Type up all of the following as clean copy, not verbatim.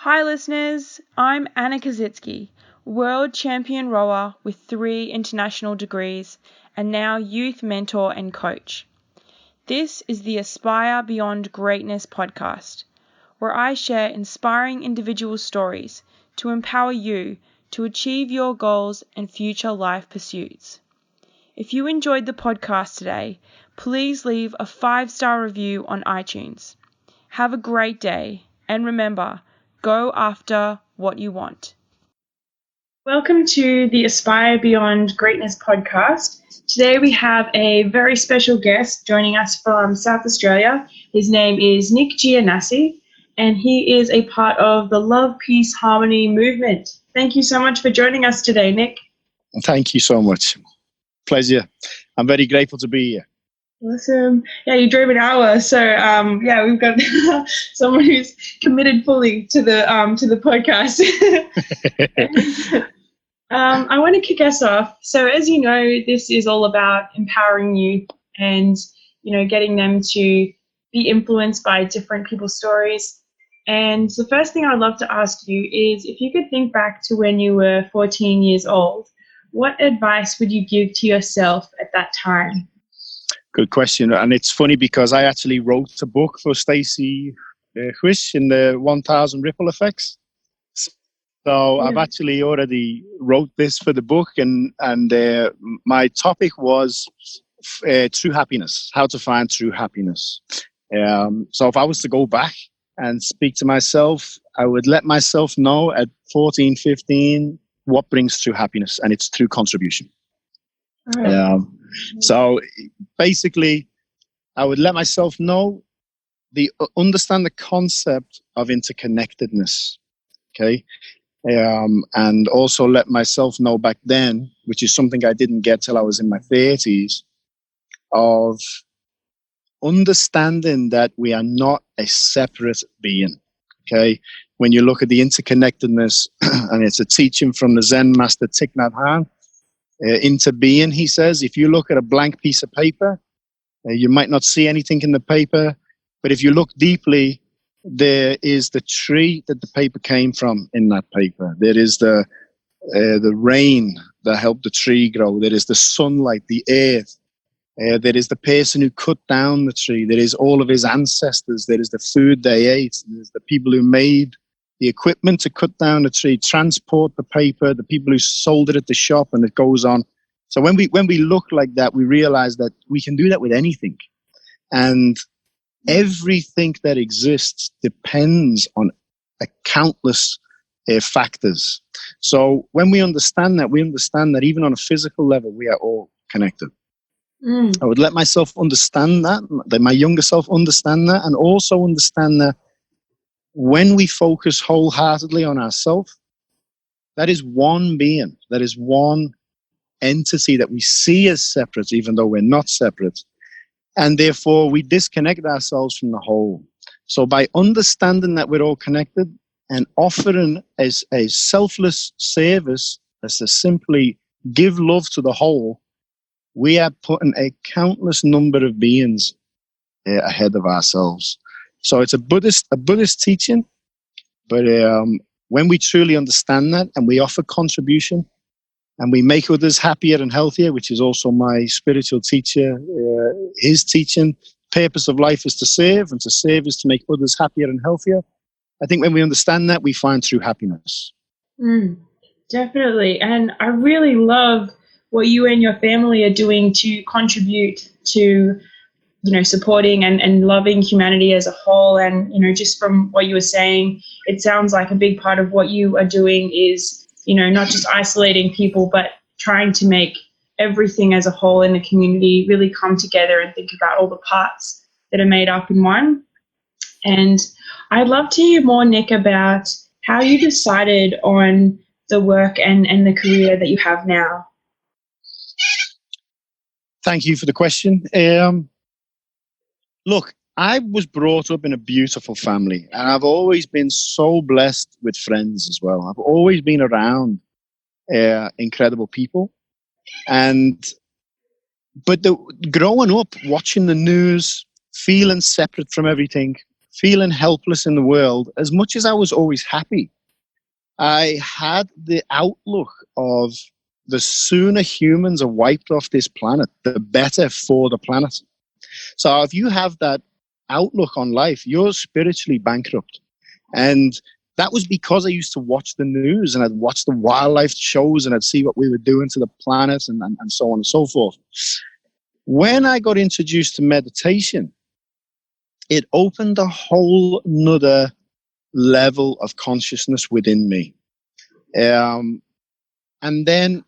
Hi listeners, I'm Anna Kaszycki, world champion rower with 3 international degrees and now youth mentor and coach. This is the Aspire Beyond Greatness podcast, where I share inspiring individual stories to empower you to achieve your goals and future life pursuits. If you enjoyed the podcast today, please leave a 5-star review on iTunes. Have a great day, and remember, go after what you want. Welcome to the Aspire Beyond Greatness podcast. Today we have a very special guest joining us from South Australia. His name is Nick Giannasi, and he is a part of the Love, Peace, Harmony movement. Thank you so much for joining us today, Nick. Thank you so much. Pleasure. I'm very grateful to be here. Awesome. Yeah, you drove an hour, so we've got someone who's committed fully to the podcast. I want to kick us off. So, as you know, this is all about empowering youth and getting them to be influenced by different people's stories. And the first thing I'd love to ask you is if you could think back to when you were 14 years old, what advice would you give to yourself at that time? Good question. And it's funny because I actually wrote a book for Stacey Huish in the 1000 Ripple Effects. So I've actually already wrote this for the book, and my topic was true happiness, how to find true happiness. So if I was to go back and speak to myself, I would let myself know at 14, 15, what brings true happiness, and it's through contribution. So basically, I would let myself know, understand the concept of interconnectedness, okay? And also let myself know back then, which is something I didn't get till I was in my 30s, of understanding that we are not a separate being, okay? When you look at the interconnectedness, and it's a teaching from the Zen master Thich Nhat Hanh, into being, he says, if you look at a blank piece of paper, you might not see anything in the paper, but if you look deeply, there is the tree that the paper came from in that paper. There is the rain that helped the tree grow. There is the sunlight, the earth. There is the person who cut down the tree. There is all of his ancestors. There is the food they ate. There's the people who made the equipment to cut down the tree, transport the paper, the people who sold it at the shop, and it goes on. So when we look like that, we realize that we can do that with anything. And everything that exists depends on a countless factors. So when we understand that even on a physical level, we are all connected. I would let myself understand that, let my younger self understand that, and also understand that when we focus wholeheartedly on ourselves, that is one being, that is one entity that we see as separate, even though we're not separate. And therefore, we disconnect ourselves from the whole. So by understanding that we're all connected and offering as a selfless service, as to simply give love to the whole, we are putting a countless number of beings ahead of ourselves. So it's a Buddhist teaching, but when we truly understand that and we offer contribution and we make others happier and healthier, which is also my spiritual teacher, his teaching, purpose of life is to serve, and to serve is to make others happier and healthier. I think when we understand that, we find true happiness. Definitely. And I really love what you and your family are doing to contribute to supporting and loving humanity as a whole. And, just from what you were saying, it sounds like a big part of what you are doing is, not just isolating people, but trying to make everything as a whole in the community really come together and think about all the parts that are made up in one. And I'd love to hear more, Nick, about how you decided on the work and the career that you have now. Thank you for the question. Look, I was brought up in a beautiful family, and I've always been so blessed with friends as well. I've always been around incredible people. But growing up, watching the news, feeling separate from everything, feeling helpless in the world, as much as I was always happy, I had the outlook of the sooner humans are wiped off this planet, the better for the planet. So if you have that outlook on life, you're spiritually bankrupt. And that was because I used to watch the news and I'd watch the wildlife shows and I'd see what we were doing to the planet and so on and so forth. When I got introduced to meditation, it opened a whole nother level of consciousness within me. And then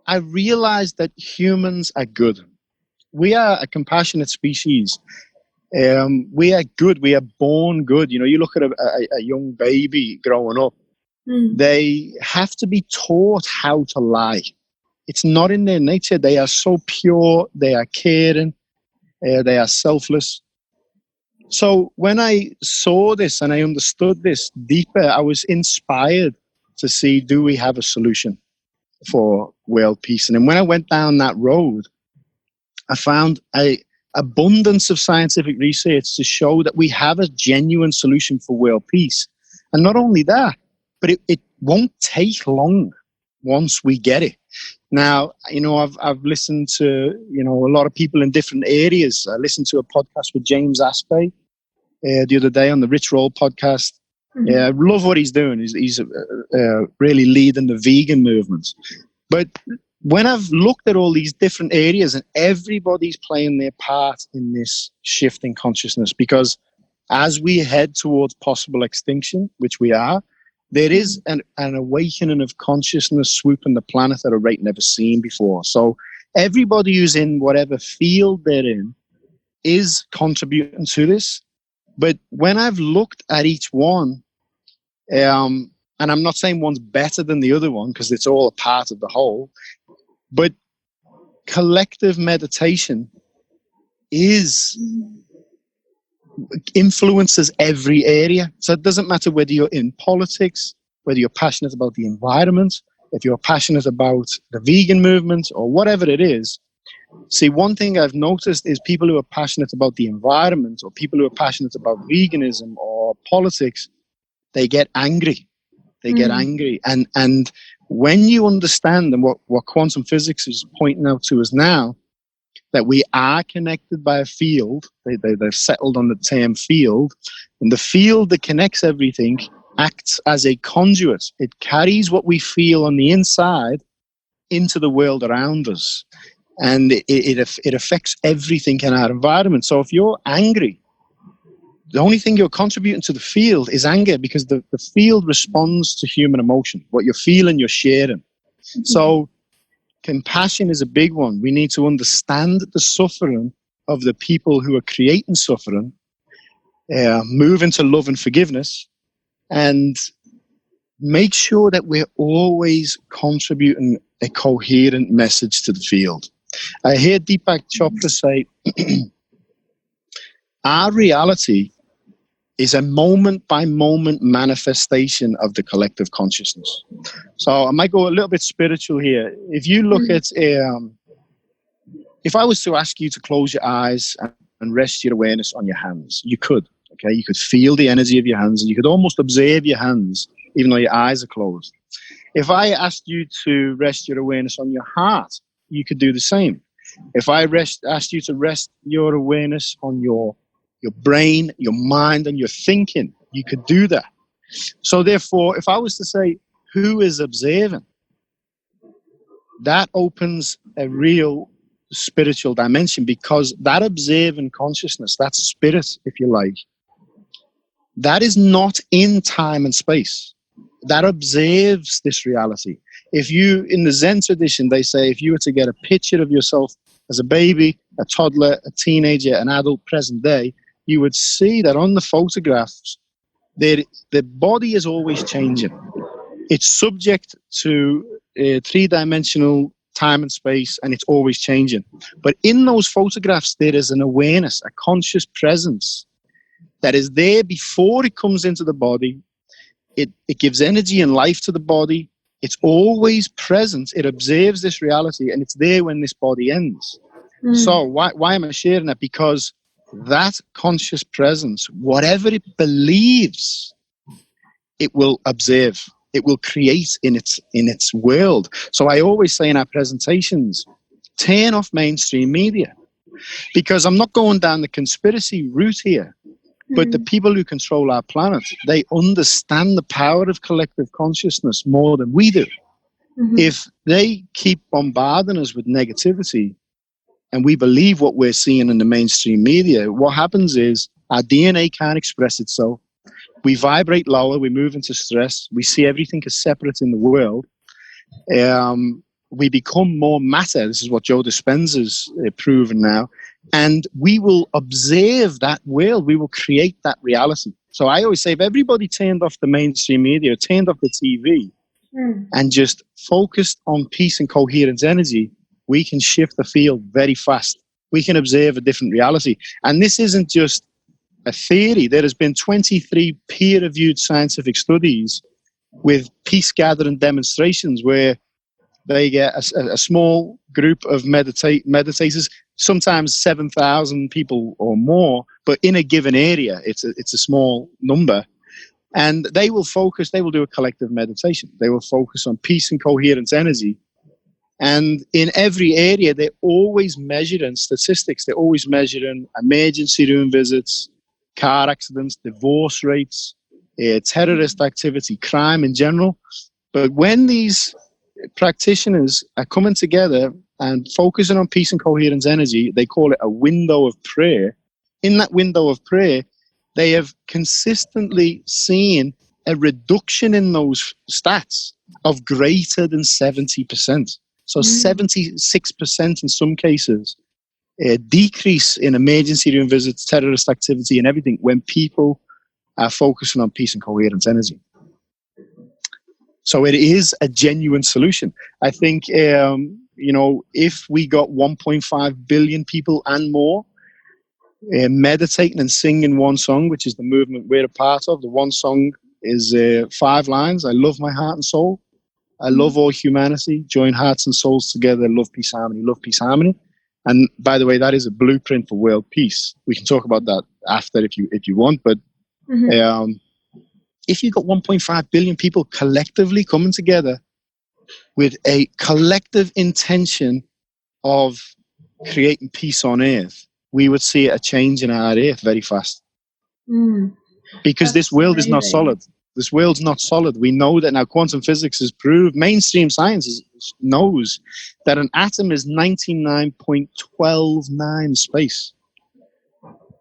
I realized that humans are good. We are a compassionate species. We are good. We are born good. You know, you look at a young baby growing up, they have to be taught how to lie. It's not in their nature. They are so pure. They are caring. They are selfless. So when I saw this and I understood this deeper, I was inspired to see, do we have a solution for world peace? And then when I went down that road, I found an abundance of scientific research to show that we have a genuine solution for world peace. And not only that, but it won't take long once we get it. Now, you know, I've listened to, you know, a lot of people in different areas. I listened to a podcast with James Asprey the other day on the Rich Roll podcast. Yeah, I love what he's doing. He's really leading the vegan movement. But when I've looked at all these different areas, and everybody's playing their part in this shift in consciousness, because as we head towards possible extinction, which we are, there is an awakening of consciousness swooping the planet at a rate never seen before. So everybody who's in whatever field they're in is contributing to this. But when I've looked at each one, and I'm not saying one's better than the other one, because it's all a part of the whole, but collective meditation influences every area. So it doesn't matter whether you're in politics, whether you're passionate about the environment, if you're passionate about the vegan movement or whatever it is. See, one thing I've noticed is people who are passionate about the environment or people who are passionate about veganism or politics, they get angry. They get angry. And when you understand, and what quantum physics is pointing out to us now, that we are connected by a field, they've settled on the term field, and the field that connects everything acts as a conduit. It carries what we feel on the inside into the world around us. And it affects everything in our environment. So if you're angry, the only thing you're contributing to the field is anger, because the field responds to human emotion. What you're feeling, you're sharing. So compassion is a big one. We need to understand the suffering of the people who are creating suffering, move into love and forgiveness, and make sure that we're always contributing a coherent message to the field. I hear Deepak Chopra say, our reality is a moment-by-moment manifestation of the collective consciousness. So I might go a little bit spiritual here. If you look at if I was to ask you to close your eyes and rest your awareness on your hands, you could, okay? You could feel the energy of your hands, and you could almost observe your hands, even though your eyes are closed. If I asked you to rest your awareness on your heart, you could do the same. If I asked you to rest your awareness on your brain, your mind, and your thinking, you could do that. So therefore, if I was to say, who is observing? That opens a real spiritual dimension, because that observing consciousness, that spirit, if you like, that is not in time and space. That observes this reality. If you, in the Zen tradition, they say, if you were to get a picture of yourself as a baby, a toddler, a teenager, an adult, present day, you would see that on the photographs, the body is always changing. It's subject to three-dimensional time and space, and it's always changing. But in those photographs, there is an awareness, a conscious presence that is there before it comes into the body. It gives energy and life to the body. It's always present. It observes this reality, and it's there when this body ends. So why am I sharing that? Because that conscious presence, whatever it believes, it will observe. It will create in its world. So I always say in our presentations, turn off mainstream media, because I'm not going down the conspiracy route here. But the people who control our planet, they understand the power of collective consciousness more than we do. If they keep bombarding us with negativity and we believe what we're seeing in the mainstream media, what happens is our DNA can't express itself. We vibrate lower, we move into stress, we see everything as separate in the world. We become more matter. This is what Joe Dispenza's proven now. And we will observe that world. We will create that reality. So I always say, if everybody turned off the mainstream media, turned off the TV, and just focused on peace and coherence energy, we can shift the field very fast. We can observe a different reality. And this isn't just a theory. There has been 23 peer-reviewed scientific studies with peace-gathering demonstrations where they get a small group of meditators, sometimes 7,000 people or more, but in a given area, it's a small number. And they will do a collective meditation. They will focus on peace and coherence energy. And in every area, they're always measuring statistics. They're always measuring emergency room visits, car accidents, divorce rates, terrorist activity, crime in general. But when these practitioners are coming together and focusing on peace and coherence energy, they call it a window of prayer. In that window of prayer, they have consistently seen a reduction in those stats of greater than 70%. So 76% in some cases, a decrease in emergency room visits, terrorist activity and everything when people are focusing on peace and coherence energy. So it is a genuine solution. I think, if we got 1.5 billion people and more meditating and singing one song, which is the movement we're a part of. The one song is 5 lines. I love my heart and soul. I love all humanity. Join hearts and souls together. Love, peace, harmony. Love, peace, harmony. And by the way, that is a blueprint for world peace. We can talk about that after if you want. But if you've got 1.5 billion people collectively coming together with a collective intention of creating peace on earth, we would see a change in our earth very fast. Because this world is not solid. This world's not solid. We know that now. Quantum physics has proved, mainstream science knows that an atom is 99.129 space.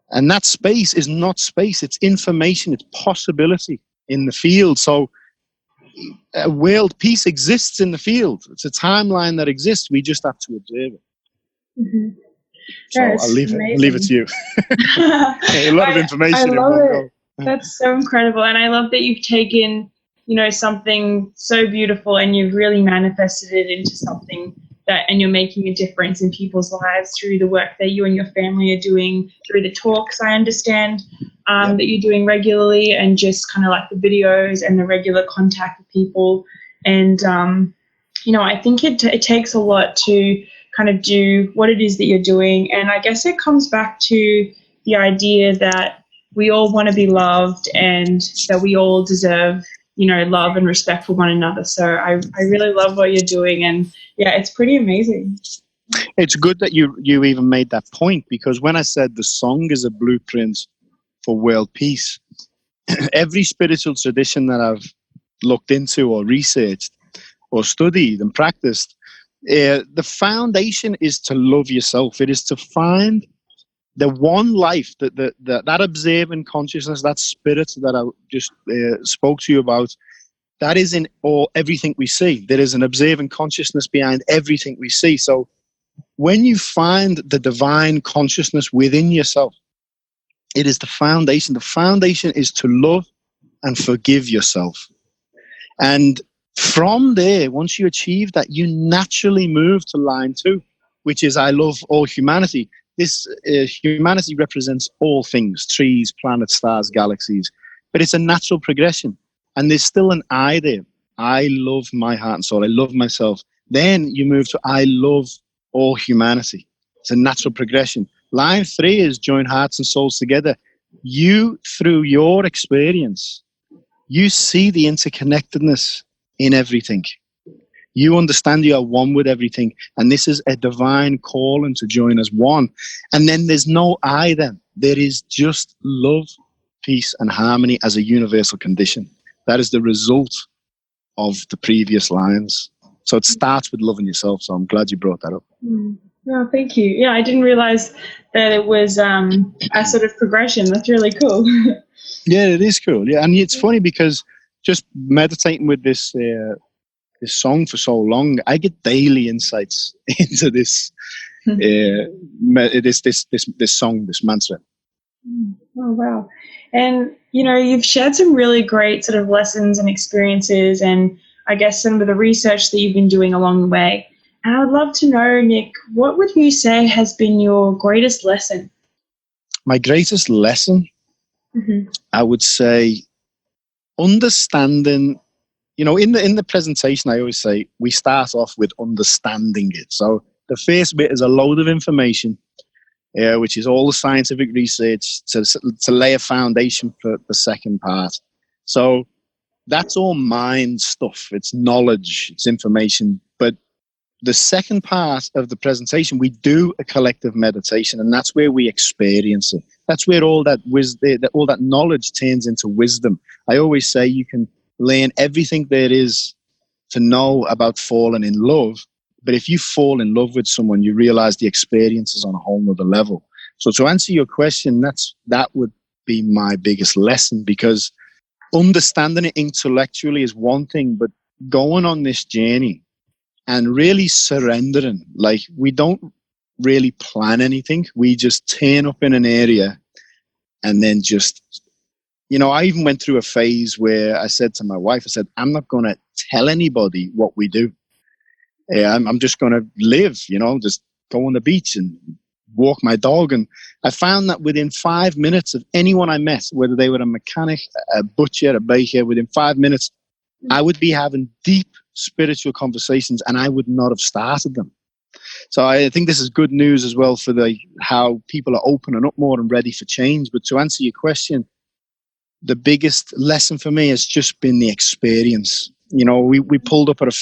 And that space is not space. It's information. It's possibility in the field. So world peace exists in the field. It's a timeline that exists. We just have to observe it. So I'll leave it to you. A lot of information in one go. That's so incredible. And I love that you've taken, something so beautiful and you've really manifested it into something and you're making a difference in people's lives through the work that you and your family are doing, through the talks, I understand, that you're doing regularly, and just kind of like the videos and the regular contact with people. And, I think it takes a lot to kind of do what it is that you're doing. And I guess it comes back to the idea that we all want to be loved and that we all deserve, love and respect for one another. So I really love what you're doing. And yeah, it's pretty amazing. It's good that you even made that point, because when I said the song is a blueprint for world peace, every spiritual tradition that I've looked into or researched or studied and practiced, the foundation is to love yourself. It is to find the one life, that observant consciousness, that spirit that I just spoke to you about, that is in everything we see. There is an observant consciousness behind everything we see. So when you find the divine consciousness within yourself, it is the foundation. The foundation is to love and forgive yourself. And from there, once you achieve that, you naturally move to line 2, which is I love all humanity. This humanity represents all things, trees, planets, stars, galaxies. But it's a natural progression. And there's still an I there. I love my heart and soul. I love myself. Then you move to I love all humanity. It's a natural progression. Line 3 is join hearts and souls together. You, through your experience, you see the interconnectedness in everything. You understand you are one with everything. And this is a divine calling to join as one. And then there's no I then. There is just love, peace, and harmony as a universal condition. That is the result of the previous lines. So it starts with loving yourself. So I'm glad you brought that up. Oh, thank you. Yeah, I didn't realize that it was a sort of progression. That's really cool. Yeah, it is cool. Yeah, and it's funny because just meditating with this this song for so long, I get daily insights into this this song, this mantra. Oh, wow. And, you've shared some really great sort of lessons and experiences, and I guess some of the research that you've been doing along the way. And I would love to know, Nick, what would you say has been your greatest lesson? My greatest lesson, I would say, understanding. In the presentation, I always say we start off with understanding it. So the first bit is a load of information, which is all the scientific research to lay a foundation for the second part. So that's all mind stuff. It's knowledge, it's information. But the second part of the presentation, we do a collective meditation, and that's where we experience it. That's where all that all that knowledge turns into wisdom. I always say you can learn everything there is to know about falling in love, but if you fall in love with someone, you realize the experience is on a whole nother level. So to answer your question, that would be my biggest lesson, because understanding it intellectually is one thing, but going on this journey and really surrendering, like we don't really plan anything. We just turn up in an area and then just, I even went through a phase where I said to my wife, I said, I'm not going to tell anybody what we do. I'm just going to live, just go on the beach and walk my dog. And I found that within 5 minutes of anyone I met, whether they were a mechanic, a butcher, a baker, within 5 minutes, I would be having deep spiritual conversations, and I would not have started them. So I think this is good news as well for how people are opening up more and ready for change. But to answer your question, the biggest lesson for me has just been the experience. We pulled up at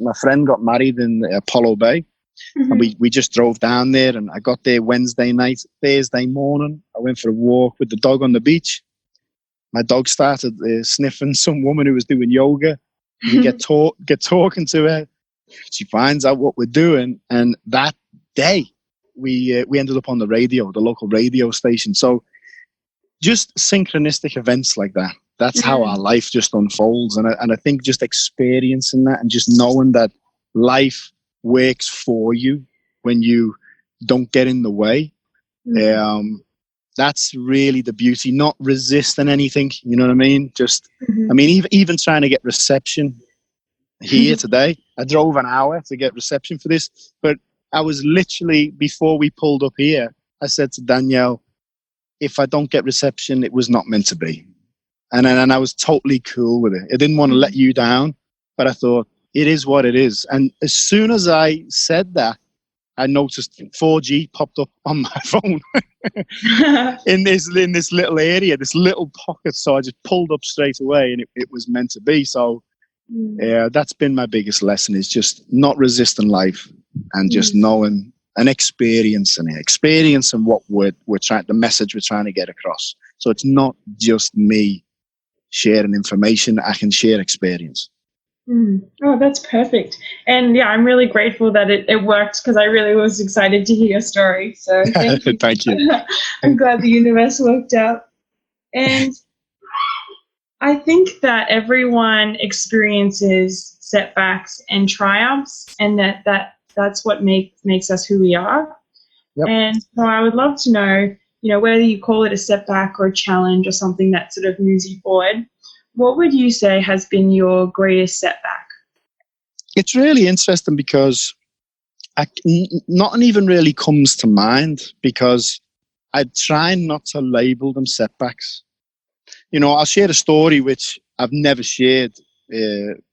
my friend got married in Apollo Bay, and we just drove down there, and I got there Wednesday night. Thursday morning, I went for a walk with the dog on the beach. My dog started sniffing some woman who was doing yoga. We get talking to her. She finds out what we're doing, and that day we ended up on the radio, the local radio station. So just synchronistic events like that. That's how our life just unfolds. And I think just experiencing that and just knowing that life works for you when you don't get in the way. That's really the beauty, not resisting anything. You know what I mean? Just, even trying to get reception here today. I drove an hour to get reception for this, but I was literally, before we pulled up here, I said to Danielle, if I don't get reception, it was not meant to be. And I was totally cool with it. I didn't want to let you down, but I thought it is what it is. And as soon as I said that, I noticed 4G popped up on my phone in this little area, this little pocket. So I just pulled up straight away, and it was meant to be. So yeah, that's been my biggest lesson, is just not resisting life and just knowing and experiencing what we're trying, the message we're trying to get across. So it's not just me sharing information, I can share experience. Oh, that's perfect. And yeah, I'm really grateful that it worked, because I really was excited to hear your story. So thank you. Thank you. I'm glad the universe worked out. And I think that everyone experiences setbacks and triumphs, and that's what makes us who we are. Yep. And so I would love to know, whether you call it a setback or a challenge or something that sort of moves you forward, what would you say has been your greatest setback? It's really interesting because nothing even really comes to mind, because I try not to label them setbacks. I'll share a story which I've never shared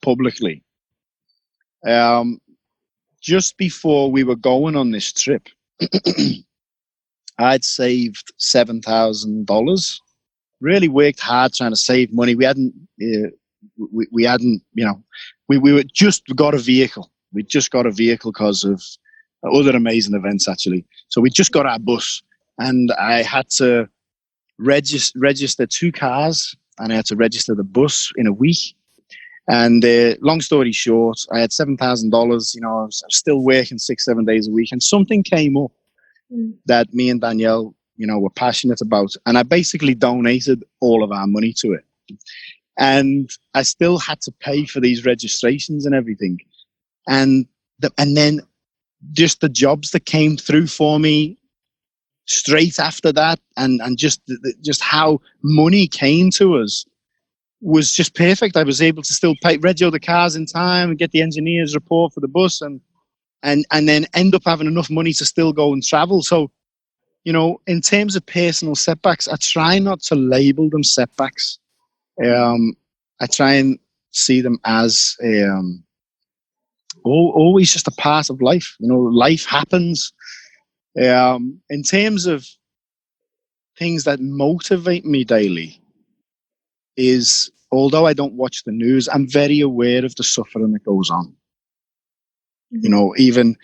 publicly. Just before we were going on this trip, I'd saved $7,000. Really worked hard trying to save money. We hadn't, we were just got a vehicle. We just got a vehicle because of other amazing events, actually. So we just got our bus, and I had to register 2 cars, and I had to register the bus in a week. And long story short, I had $7,000. I was still working 6-7 days a week, and something came up that me and Danielle, were passionate about, and I basically donated all of our money to it. And I still had to pay for these registrations and everything, and then just the jobs that came through for me straight after that, and just how money came to us was just perfect. I was able to still register the cars in time and get the engineer's report for the bus, and then end up having enough money to still go and travel. So, in terms of personal setbacks, I try not to label them setbacks. I try and see them as always just a part of life. Life happens. In terms of things that motivate me daily is, although I don't watch the news, I'm very aware of the suffering that goes on. Even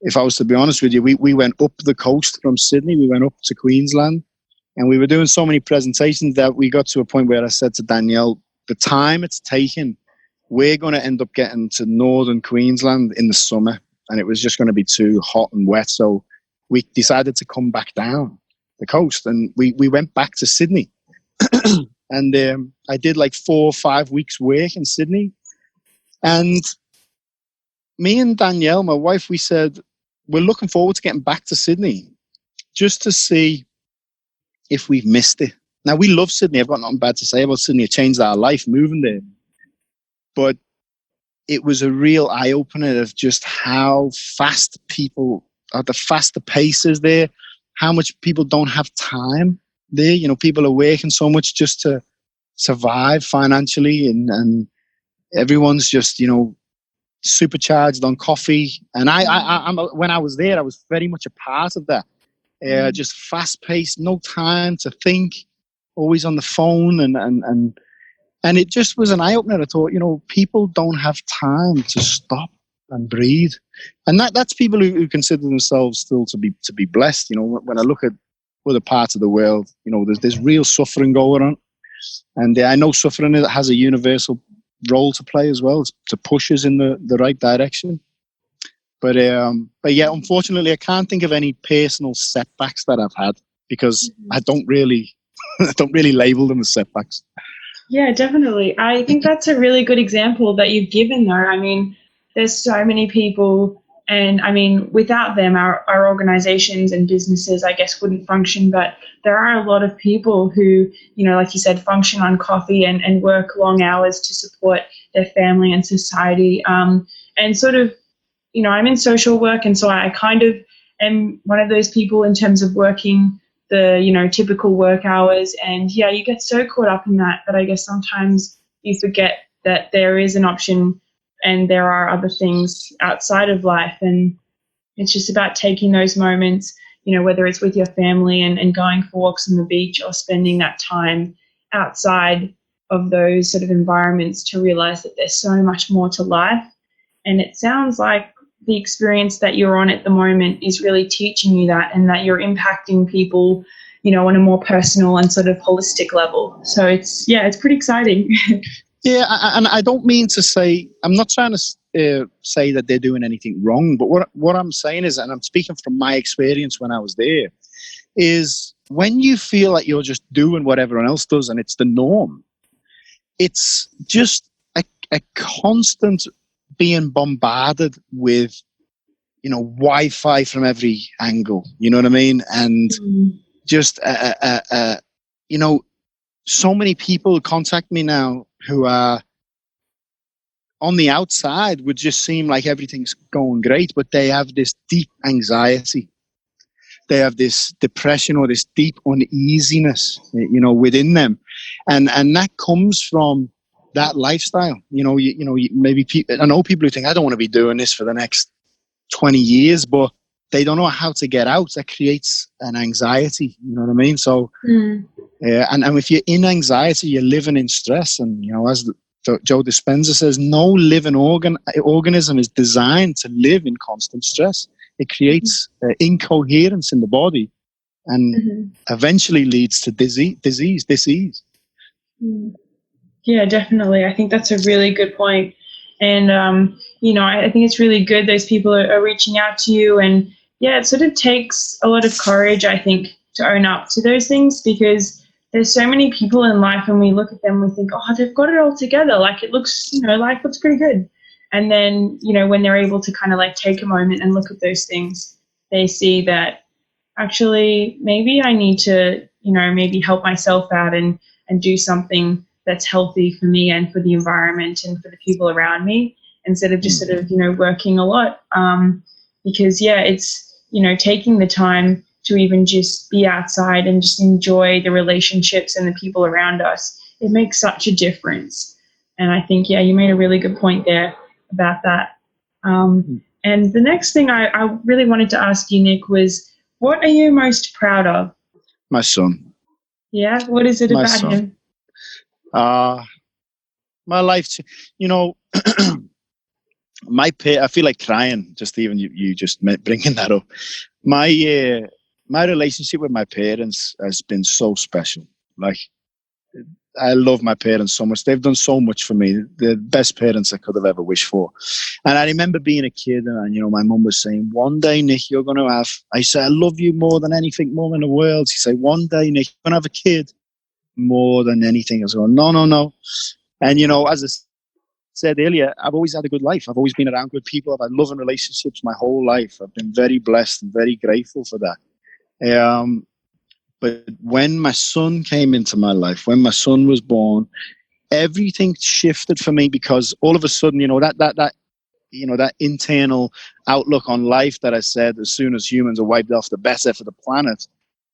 if I was to be honest with you, we went up the coast from Sydney, we went up to Queensland, and we were doing so many presentations that we got to a point where I said to Danielle, the time it's taken, we're going to end up getting to northern Queensland in the summer, and it was just going to be too hot and wet. So we decided to come back down the coast, and we went back to Sydney. And I did like 4 or 5 weeks work in Sydney. And me and Danielle, my wife, we said, we're looking forward to getting back to Sydney just to see if we've missed it. Now, we love Sydney. I've got nothing bad to say about Sydney. It changed our life moving there. But it was a real eye-opener of just how fast people, the faster pace is there, how much people don't have time there. People are working so much just to survive financially, and everyone's just, supercharged on coffee. And I'm when I was there, I was very much a part of that. Just fast-paced, no time to think, always on the phone, and it just was an eye-opener. I thought, people don't have time to stop and breathe, and that's people who consider themselves still to be blessed. When I look at other parts of the world, there's real suffering going on, and I know suffering has a universal role to play as well, to push us in the right direction. But yeah, unfortunately, I can't think of any personal setbacks that I've had, because I don't really label them as setbacks. Yeah, definitely. I think that's a really good example that you've given, though. I mean, there's so many people, and I mean, without them, our organizations and businesses, I guess, wouldn't function. But there are a lot of people who, like you said, function on coffee and work long hours to support their family and society. And sort of, I'm in social work, and so I kind of am one of those people in terms of working the, typical work hours. And yeah, you get so caught up in that I guess sometimes you forget that there is an option and there are other things outside of life. And it's just about taking those moments, whether it's with your family and going for walks on the beach, or spending that time outside of those sort of environments, to realize that there's so much more to life. And it sounds like the experience that you're on at the moment is really teaching you that, and that you're impacting people, on a more personal and sort of holistic level. So it's pretty exciting. Yeah, and I don't mean to say, I'm not trying to say that they're doing anything wrong, but what I'm saying is, and I'm speaking from my experience when I was there, is when you feel like you're just doing what everyone else does and it's the norm, it's just a constant being bombarded with, Wi-Fi from every angle, you know what I mean? And just, so many people contact me now who are on the outside would just seem like everything's going great, but they have this deep anxiety. They have this depression or this deep uneasiness, within them. And that comes from that lifestyle. Maybe people, I know people who think, I don't want to be doing this for the next 20 years, but they don't know how to get out. That creates an anxiety. You know what I mean? So, and if you're in anxiety, you're living in stress. And, you know, as Joe Dispenza says, no living organism is designed to live in constant stress. It creates incoherence in the body and eventually leads to disease. Yeah, definitely. I think that's a really good point. And, you know, I think it's really good those people are reaching out to you. And yeah, it sort of takes a lot of courage, I think, to own up to those things, because there's so many people in life and we look at them, we think, oh, they've got it all together. Like it looks, you know, life looks pretty good. And then, you know, when they're able to kind of like take a moment and look at those things, they see that actually maybe I need to, you know, maybe help myself out and do something that's healthy for me and for the environment and for the people around me, instead of just sort of, you know, working a lot. Because, yeah, it's, you know, taking the time to even just be outside and just enjoy the relationships and the people around us. It makes such a difference. And I think, yeah, you made a really good point there about that. And the next thing I really wanted to ask you, Nick, was what are you most proud of? My son. Yeah? What is it My about son. him? My life, you know, I feel like crying just even you just bringing that up. My relationship with my parents has been so special. Like, I love my parents so much. They've done so much for me. The best parents I could have ever wished for. And I remember being a kid and, you know, my mum was saying, one day, Nick, you're going to have, I said, I love you more than anything, Mum, in the world. She said, one day, Nick, you're going to have a kid more than anything. I was going, no. And, you know, as I said earlier, I've always had a good life. I've always been around good people. I've had loving relationships my whole life. I've been very blessed and very grateful for that. But when my son came into my life, when my son was born, everything shifted for me, because all of a sudden, you know, that internal outlook on life that I said, as soon as humans are wiped off, the better for the planet.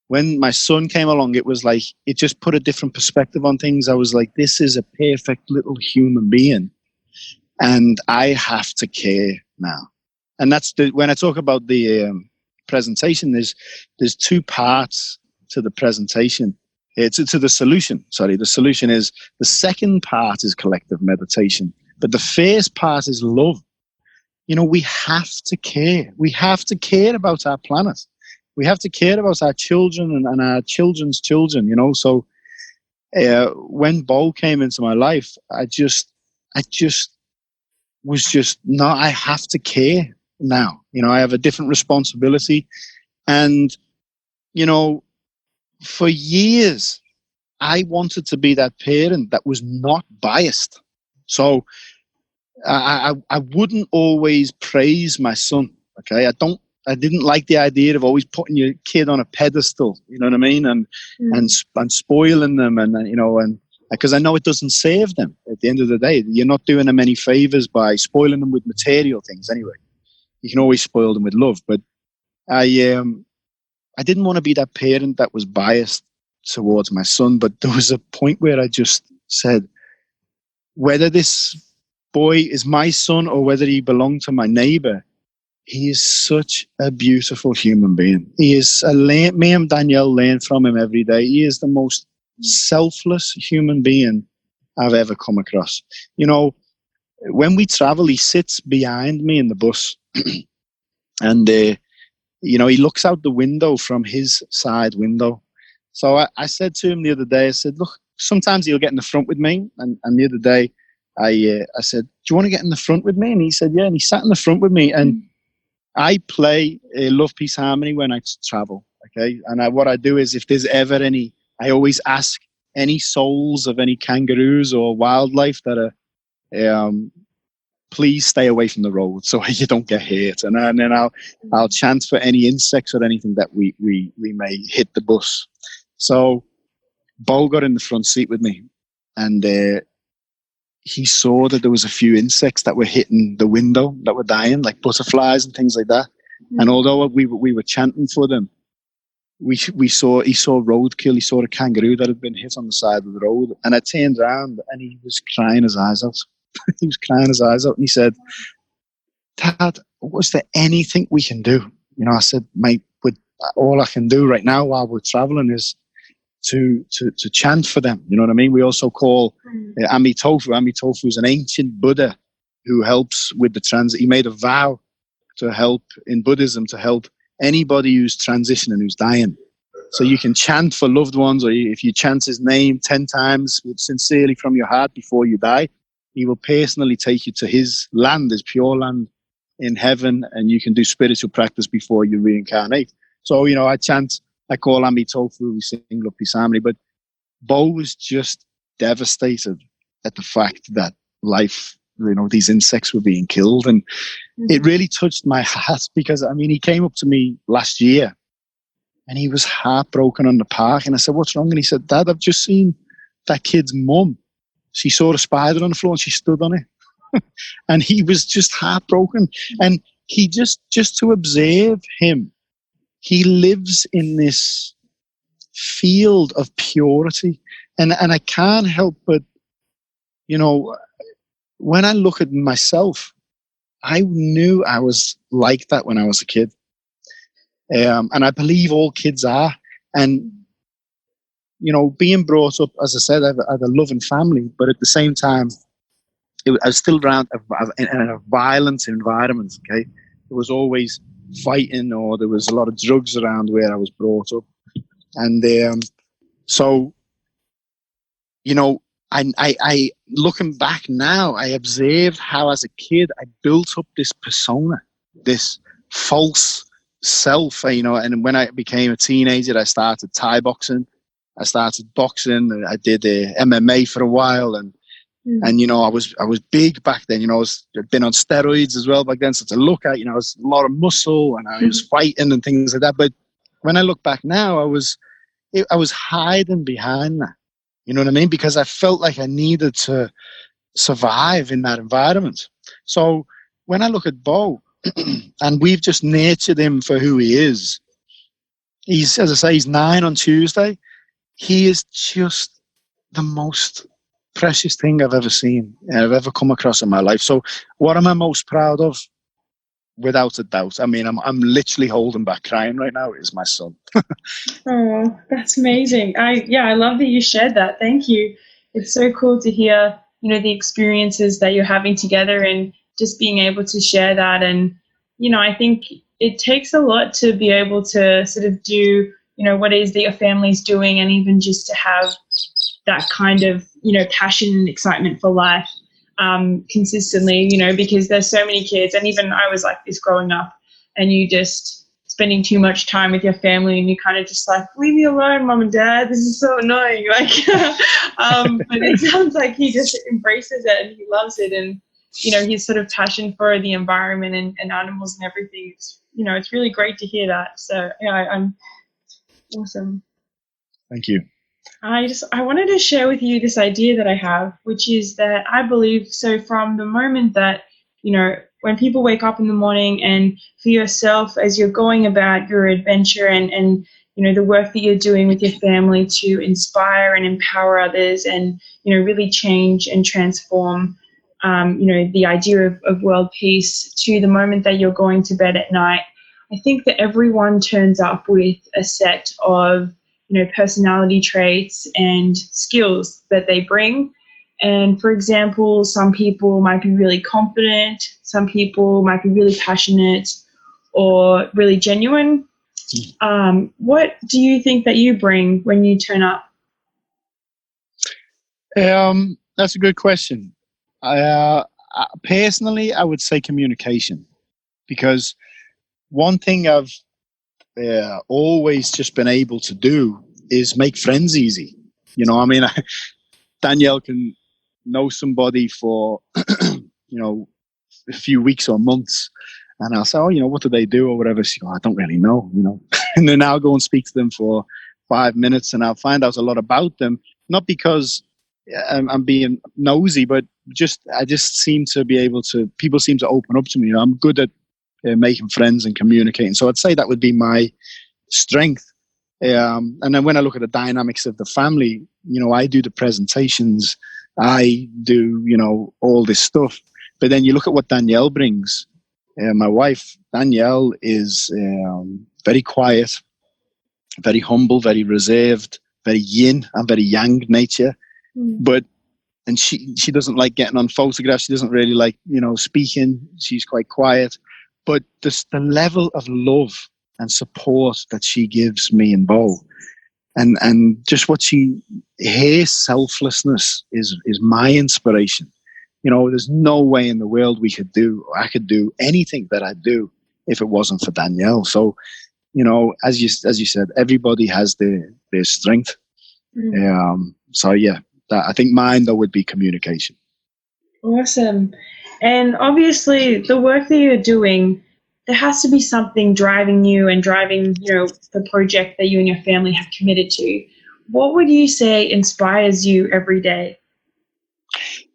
When my son came along, it was like, it just put a different perspective on things. I was like, this is a perfect little human being, and I have to care now. And that's when I talk about the presentation, there's two parts to the presentation. To the solution. Sorry, the solution is, the second part is collective meditation, but the first part is love. You know, we have to care. We have to care about our planet. We have to care about our children and our children's children, you know. So when Beau came into my life, I have to care now. You know, I have a different responsibility. And, you know, for years, I wanted to be that parent that was not biased. So I wouldn't always praise my son. Okay, I didn't like the idea of always putting your kid on a pedestal. You know what I mean, and spoiling them, and you know, and because I know it doesn't save them. At the end of the day, you're not doing them any favors by spoiling them with material things. Anyway, you can always spoil them with love. But I didn't want to be that parent that was biased towards my son. But there was a point where I just said, whether this boy is my son or whether he belonged to my neighbor, he is such a beautiful human being. He is me and Danielle learn from him every day. He is the most selfless human being I've ever come across. You know, when we travel, he sits behind me in the bus and you know, he looks out the window from his side window. So I said to him the other day, I said, look, sometimes he'll get in the front with me. And the other day I said, do you want to get in the front with me? And he said, yeah. And he sat in the front with me. And I play Love, Peace, Harmony when I travel. Okay. And what I do is, if there's ever any, I always ask any souls of any kangaroos or wildlife that are, please stay away from the road so you don't get hurt. And then I'll chant for any insects or anything that we may hit the bus. So Beau got in the front seat with me, and he saw that there was a few insects that were hitting the window that were dying, like butterflies and things like that. And although we were chanting for them, he saw roadkill. He saw a kangaroo that had been hit on the side of the road. And I turned around and he was crying his eyes out. He was crying his eyes out, and he said, Dad, was there anything we can do? I said, mate, but all I can do right now while we're traveling is to chant for them. You know what I mean? We also call Amitofu. Amitofu is an ancient Buddha who helps with the transit. He made a vow to help in Buddhism, to help anybody who's transitioning, who's dying. So you can chant for loved ones, or if you chant his name 10 times sincerely from your heart before you die, he will personally take you to his land, his pure land in heaven, and you can do spiritual practice before you reincarnate. So, I chant, I call Amitofu, we sing Lupi Samri, but Beau was just devastated at the fact that life, these insects were being killed. And it really touched my heart because, he came up to me last year and he was heartbroken on the park. And I said, what's wrong? And he said, Dad, I've just seen that kid's mum. She saw a spider on the floor and she stood on it. And he was just heartbroken. And he just to observe him, he lives in this field of purity. And I can't help but, when I look at myself, I knew I was like that when I was a kid. And I believe all kids are. And, being brought up, as I said, I had a loving family, but at the same time, I was still around in a violent environment, okay? There was always fighting, or there was a lot of drugs around where I was brought up. And so, I looking back now, I observed how as a kid I built up this persona, this false self, and when I became a teenager, I started Thai boxing, I started boxing, I did MMA for a while, and I was big back then, I'd been on steroids as well back then, so to look at, I was a lot of muscle, and I was fighting and things like that. But when I look back now, I was hiding behind that. You know what I mean? Because I felt like I needed to survive in that environment. So when I look at Beau, and we've just nurtured him for who he is. He's, as I say, he's 9 on Tuesday. He is just the most precious thing I've ever seen, I've ever come across in my life. So what am I most proud of? Without a doubt. I'm literally holding back crying right now. Is my son. Oh, that's amazing. I love that you shared that. Thank you. It's so cool to hear, the experiences that you're having together and just being able to share that. And, I think it takes a lot to be able to sort of do, what it is that your family's doing, and even just to have that kind of, passion and excitement for life consistently, because there's so many kids, and even I was like this growing up, and you just spending too much time with your family, and you kind of just like, leave me alone, mom and dad, this is so annoying. But it sounds like he just embraces it and he loves it, and his sort of passion for the environment and animals and everything. It's really great to hear that. So I'm awesome. Thank you. I wanted to share with you this idea that I have, which is that I believe, so from the moment that, when people wake up in the morning, and for yourself as you're going about your adventure and the work that you're doing with your family to inspire and empower others and, really change and transform, the idea of world peace, to the moment that you're going to bed at night, I think that everyone turns up with a set of personality traits and skills that they bring. And for example, some people might be really confident, some people might be really passionate or really genuine. What do you think that you bring when you turn up? That's a good question. Personally, I would say communication, because one thing I've always just been able to do is make friends easy. Danielle can know somebody for a few weeks or months, and I'll say, what do they do or whatever. She goes, I don't really know, and then I'll go and speak to them for 5 minutes, and I'll find out a lot about them, not because I'm being nosy, but I just seem to be able to, people seem to open up to me. I'm good at making friends and communicating. So I'd say that would be my strength. And then when I look at the dynamics of the family, I do the presentations, I do, all this stuff. But then you look at what Danielle brings. My wife, Danielle, is very quiet, very humble, very reserved, very yin and very yang nature. But and she doesn't like getting on photographs. She doesn't really like, speaking. She's quite quiet. But the level of love and support that she gives me and Beau, and just her selflessness is my inspiration. There's no way in the world I could do anything that I do if it wasn't for Danielle. So, as you said, everybody has their strength. So yeah, I think mine though would be communication. Awesome. And obviously, the work that you're doing, there has to be something driving you and driving, the project that you and your family have committed to. What would you say inspires you every day?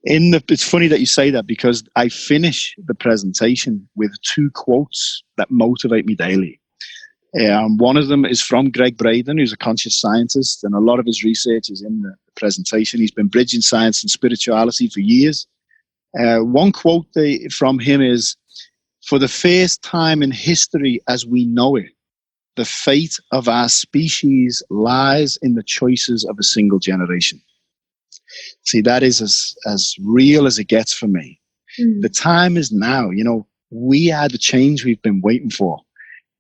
It's funny that you say that, because I finish the presentation with 2 quotes that motivate me daily. One of them is from Greg Braden, who's a conscious scientist, and a lot of his research is in the presentation. He's been bridging science and spirituality for years. One quote from him is, "For the first time in history as we know it, the fate of our species lies in the choices of a single generation." See, that is as real as it gets for me. The time is now. We are the change we've been waiting for.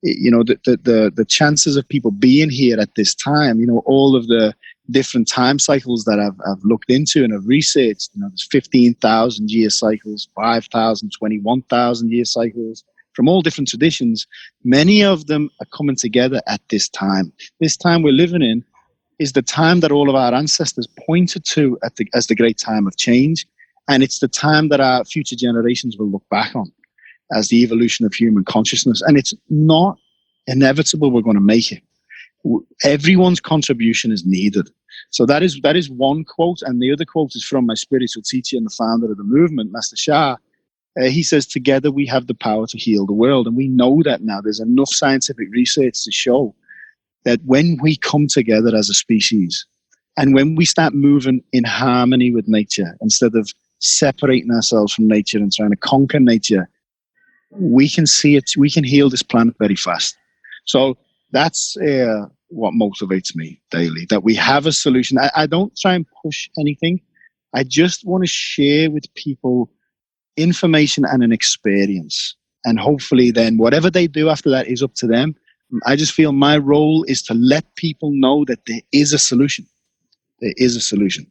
The chances of people being here at this time, all of the different time cycles that I've looked into and have researched, there's 15,000 year cycles, 5,000, 21,000 year cycles from all different traditions. Many of them are coming together at this time. This time we're living in is the time that all of our ancestors pointed to as the great time of change. And it's the time that our future generations will look back on as the evolution of human consciousness. And it's not inevitable we're going to make it. Everyone's contribution is needed. So that is one quote. And the other quote is from my spiritual teacher and the founder of the movement, Master Shah. He says, "Together we have the power to heal the world." And we know that now. There's enough scientific research to show that when we come together as a species, and when we start moving in harmony with nature, instead of separating ourselves from nature and trying to conquer nature, we can heal this planet very fast. So that's what motivates me daily, that we have a solution. I don't try and push anything. I just want to share with people information and an experience. And hopefully then whatever they do after that is up to them. I just feel my role is to let people know that there is a solution. There is a solution.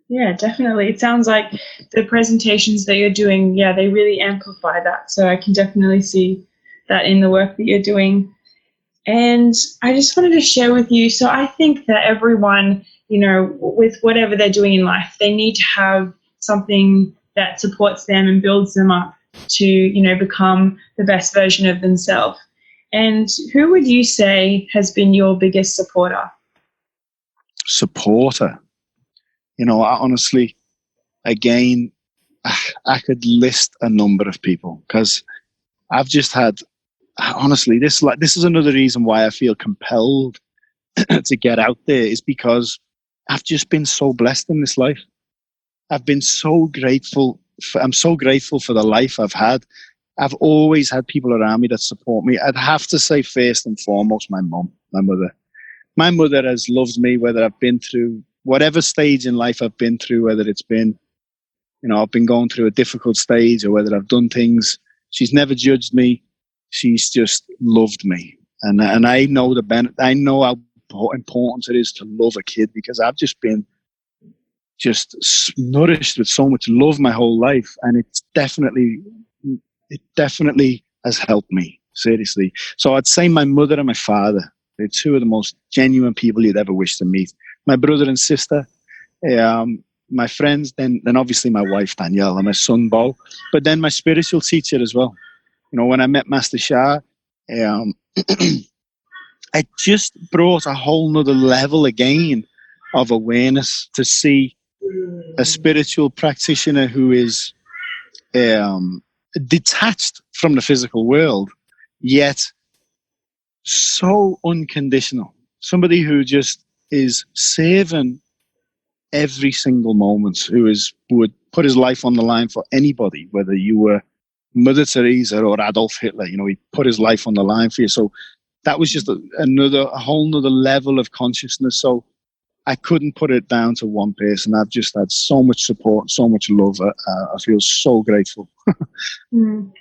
Yeah, definitely. It sounds like the presentations that you're doing, they really amplify that. So I can definitely see that in the work that you're doing. And I just wanted to share with you, so I think that everyone, with whatever they're doing in life, they need to have something that supports them and builds them up to, become the best version of themselves. And who would you say has been your biggest supporter? Supporter? I honestly, again, I could list a number of people, because I've just had, honestly, this is another reason why I feel compelled to get out there, is because I've just been so blessed in this life. I've been so grateful. I'm so grateful for the life I've had. I've always had people around me that support me. I'd have to say first and foremost, my mum, my mother. My mother has loved me, whether I've been through whatever stage in life I've been through, whether it's been, I've been going through a difficult stage, or whether I've done things. She's never judged me. She's just loved me. And I know I know how important it is to love a kid, because I've just been nourished with so much love my whole life. And it definitely has helped me, seriously. So I'd say my mother and my father, they're 2 of the most genuine people you'd ever wish to meet. My brother and sister, my friends, then obviously my wife, Danielle, and my son, Beau, but then my spiritual teacher as well. When I met Master Shah, it just brought a whole nother level again of awareness to see a spiritual practitioner who is detached from the physical world, yet so unconditional. Somebody who just is saving every single moment, who would put his life on the line for anybody, whether you were Mother Teresa or Adolf Hitler. You know, he put his life on the line for you. So that was just a whole nother level of consciousness. So I couldn't put it down to one person. I've just had so much support, so much love. I feel so grateful.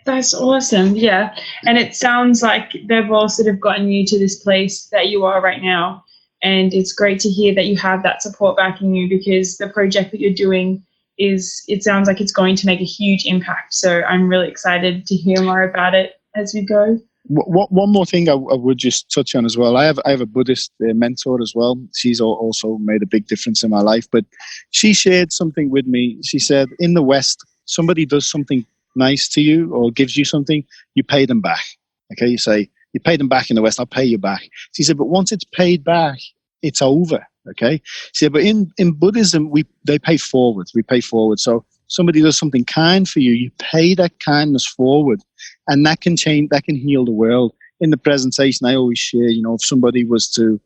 That's awesome. Yeah. And it sounds like they've all sort of gotten you to this place that you are right now. And it's great to hear that you have that support backing you, because the project that you're doing it sounds like it's going to make a huge impact. So I'm really excited to hear more about it as we go. One more thing I would just touch on as well. I have a Buddhist mentor as well. She's also made a big difference in my life. But she shared something with me. She said, in the West, somebody does something nice to you or gives you something, you pay them back. Okay, you say, you pay them back in the West, I'll pay you back. She said, but once it's paid back, it's over. Okay. She said, but in Buddhism, they pay forward. We pay forward. So somebody does something kind for you, you pay that kindness forward. And that can change, that can heal the world. In the presentation, I always share, you know, if somebody was to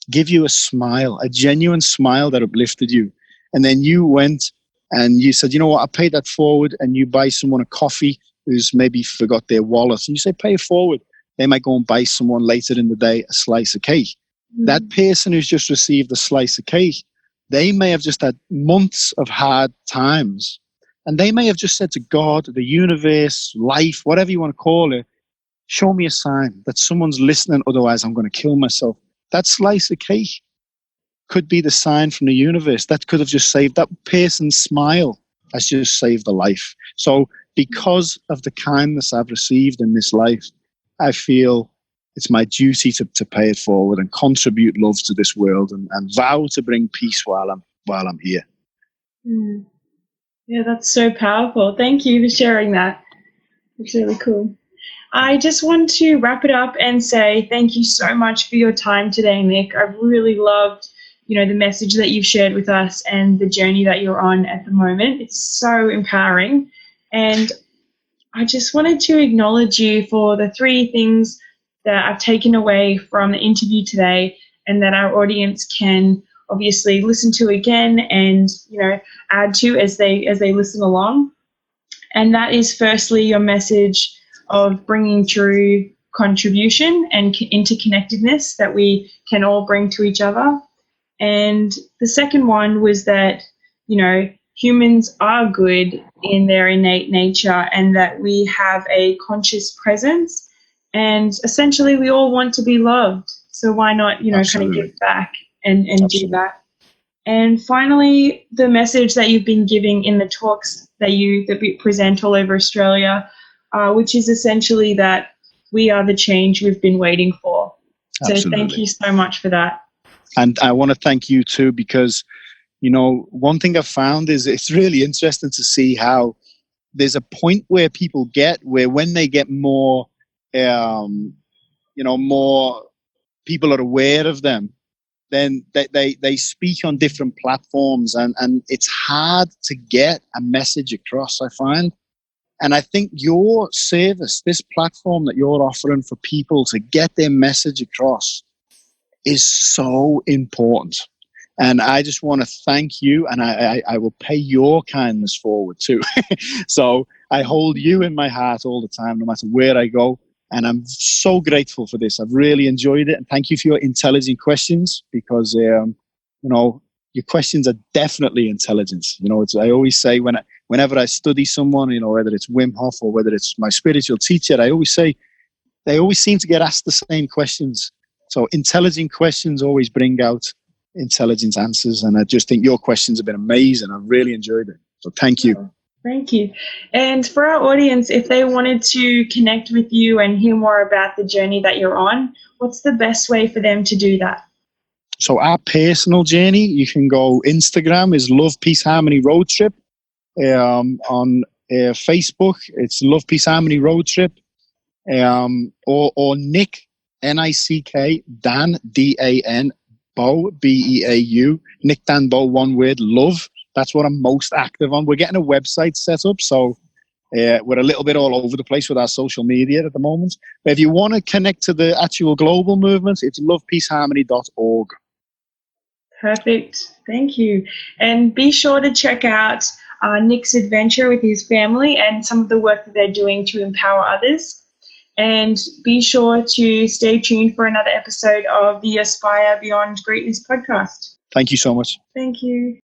give you a smile, a genuine smile that uplifted you, and then you went and you said, you know what, I paid that forward, and you buy someone a coffee who's maybe forgot their wallet, and you say, pay it forward. They might go and buy someone later in the day a slice of cake. That person who's just received a slice of cake, they may have just had months of hard times. And they may have just said to God, the universe, life, whatever you want to call it, show me a sign that someone's listening, otherwise I'm going to kill myself. That slice of cake could be the sign from the universe. That could have just saved, that person's smile has just saved a life. So because of the kindness I've received in this life, I feel it's my duty to pay it forward and contribute love to this world and vow to bring peace while I'm here. Yeah, that's so powerful. Thank you for sharing that. It's really cool. I just want to wrap it up and say thank you so much for your time today, Nick. I've really loved, you know, the message that you've shared with us and the journey that you're on at the moment. It's so empowering. And I just wanted to acknowledge you for the 3 things that I've taken away from the interview today, and that our audience can obviously listen to again and, you know, add to as they listen along. And that is firstly your message of bringing true contribution and interconnectedness that we can all bring to each other. And the second one was that, you know, humans are good in their innate nature, and that we have a conscious presence, and essentially we all want to be loved. So why not, you know, Absolutely. kind of give back and do that. And finally, the message that you've been giving in the talks that we present all over Australia, which is essentially that we are the change we've been waiting for. So Absolutely. Thank you so much for that. And I want to thank you too, because, you know, one thing I've found is it's really interesting to see how there's a point where people get where when they get more, more people are aware of them, then they speak on different platforms, and it's hard to get a message across, I find. And I think your service, this platform that you're offering for people to get their message across, is so important. And I just want to thank you, and I will pay your kindness forward too. So I hold you in my heart all the time, no matter where I go. And I'm so grateful for this. I've really enjoyed it. And thank you for your intelligent questions, because, you know, your questions are definitely intelligent. You know, I always say whenever I study someone, you know, whether it's Wim Hof or whether it's my spiritual teacher, I always say they always seem to get asked the same questions. So intelligent questions always bring out intelligent answers. And I just think your questions have been amazing. I've really enjoyed it. So thank you. Thank you. And for our audience, if they wanted to connect with you and hear more about the journey that you're on, what's the best way for them to do that? So our personal journey, you can go Instagram is Love Peace Harmony Road Trip. On Facebook, it's Love Peace Harmony Road Trip. Or Nick, Nick, Dan, Dan, Beau, Beau, Nick, Dan, Beau, one word, love. That's what I'm most active on. We're getting a website set up, so we're a little bit all over the place with our social media at the moment. But if you want to connect to the actual global movement, it's lovepeaceharmony.org. Perfect. Thank you. And be sure to check out Nick's adventure with his family and some of the work that they're doing to empower others. And be sure to stay tuned for another episode of the Aspire Beyond Greatness podcast. Thank you so much. Thank you.